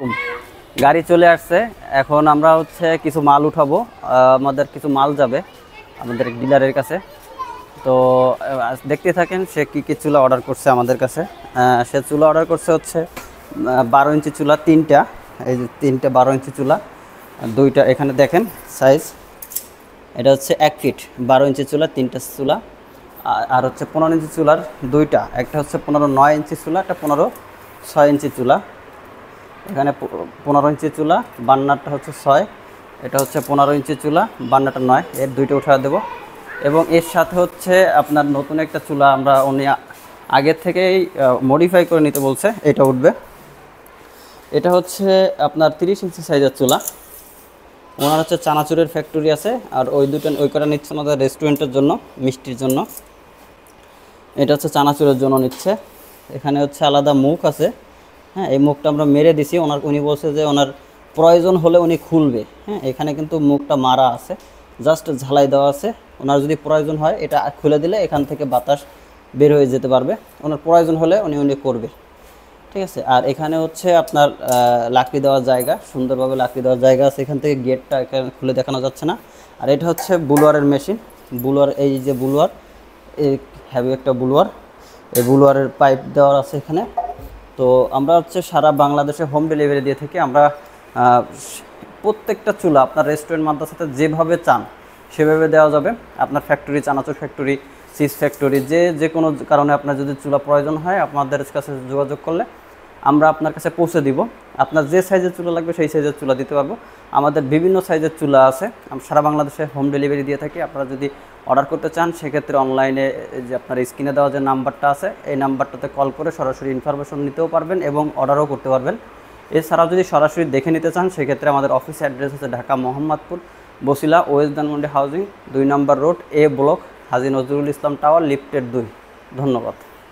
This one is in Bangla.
আলাইকুম। গাড়ি চলে আসছে, এখন আমরা হচ্ছে কিছু মাল উঠাবো। আমাদের কিছু মাল যাবে আমাদের ডিলারের কাছে। তো দেখতে থাকেন সে কী কী চুলা অর্ডার করছে আমাদের কাছে। সে চুলা অর্ডার করছে হচ্ছে 12 ইঞ্চি চুলা তিনটা, এই যে তিনটে 12 ইঞ্চি চুলা, দুইটা এখানে দেখেন সাইজ। এটা হচ্ছে 1 ফিট 12 ইঞ্চি চুলা তিনটা চুলা, আর হচ্ছে 15 ইঞ্চি চুলার দুইটা, একটা হচ্ছে 15/9 ইঞ্চি চুলা, একটা 15/6 ইঞ্চি চুলা। এখানে 15 ইঞ্চি চুলা, বান্নারটা হচ্ছে 6, এটা হচ্ছে 15 ইঞ্চি চুলা, বান্নারটা 9, এর দুইটা উঠা দেবো। এবং এর সাথে হচ্ছে আপনার নতুন একটা চুলা আমরা উনি আগের থেকেই মডিফাই করে নিতে বলছে, এটা উঠবে। এটা হচ্ছে আপনার 30 ইঞ্চি সাইজের চুলা। ওনার হচ্ছে চানাচুরের ফ্যাক্টরি আছে, আর ওই কটা নিচ্ছে আমাদের রেস্টুরেন্টের জন্য, মিষ্টির জন্য। এটা হচ্ছে চানাচুরের জন্য নিচ্ছে। এখানে হচ্ছে আলাদা মুখ আছে, হ্যাঁ, এই মুখটা আমরা মেরে দিছি। উনি বলছে যে ওনার প্রয়োজন হলে উনি খুলবে, হ্যাঁ। এখানে কিন্তু মুখটা মারা আছে, জাস্ট ঝালাই দেওয়া আছে। ওনার যদি প্রয়োজন হয় এটা খুলে দিলে এখান থেকে বাতাস বের হয়ে যেতে পারবে, ওনার প্রয়োজন হলে উনি করবে, ঠিক আছে। আর এখানে হচ্ছে আপনার লাকড়ি দেওয়ার জায়গা, সুন্দরভাবে লাকড়ি দেওয়ার জায়গা আছে। এখান থেকে গেটটা এখানে খুলে দেখানো যাচ্ছে না। আর এটা হচ্ছে বুলোয়ারের মেশিন, বুলোয়ার, এই যে বুলোয়ার, এই হ্যাভি একটা বুলোয়ার, এই বুলোয়ারের পাইপ দেওয়ার আছে এখানে। তো আমরা হচ্ছে সারা বাংলাদেশে হোম ডেলিভারি দিয়ে থাকি। আমরা প্রত্যেকটা চুলা আপনার রেস্টুরেন্ট মাদ্রাসাতে যেভাবে চান সেভাবে দেওয়া যাবে। আপনার ফ্যাক্টরি, চানাচুর ফ্যাক্টরি, চিজ ফ্যাক্টরি, যে কোনো কারণে আপনার যদি চুলা প্রয়োজন হয় আপনাদের কাছে যোগাযোগ করলে আমরা আপনার কাছে পৌঁছে দিব। আপনার যে সাইজের চুলা লাগবে সেই সাইজের চুলা দিতে পারবো। আমাদের বিভিন্ন সাইজের চুলা আছে, আমরা সারা বাংলাদেশে হোম ডেলিভারি দিয়ে থাকি। আপনারা যদি অর্ডার করতে চান সেক্ষেত্রে অনলাইনে যে আপনার স্ক্রিনে দেওয়া যে নাম্বারটা আছে এই নাম্বারটাতে কল করে সরাসরি ইনফরমেশন নিতেও পারবেন এবং অর্ডারও করতে পারবেন। এছাড়াও যদি সরাসরি দেখে নিতে চান সেক্ষেত্রে আমাদের অফিস অ্যাড্রেস হচ্ছে ঢাকা মোহাম্মদপুর বসিলা ওয়েস্ট ধানমন্ডি হাউজিং 2 নম্বর রোড, এ ব্লক, হাজী নজরুল ইসলাম টাওয়ার, লিফটের 2। ধন্যবাদ।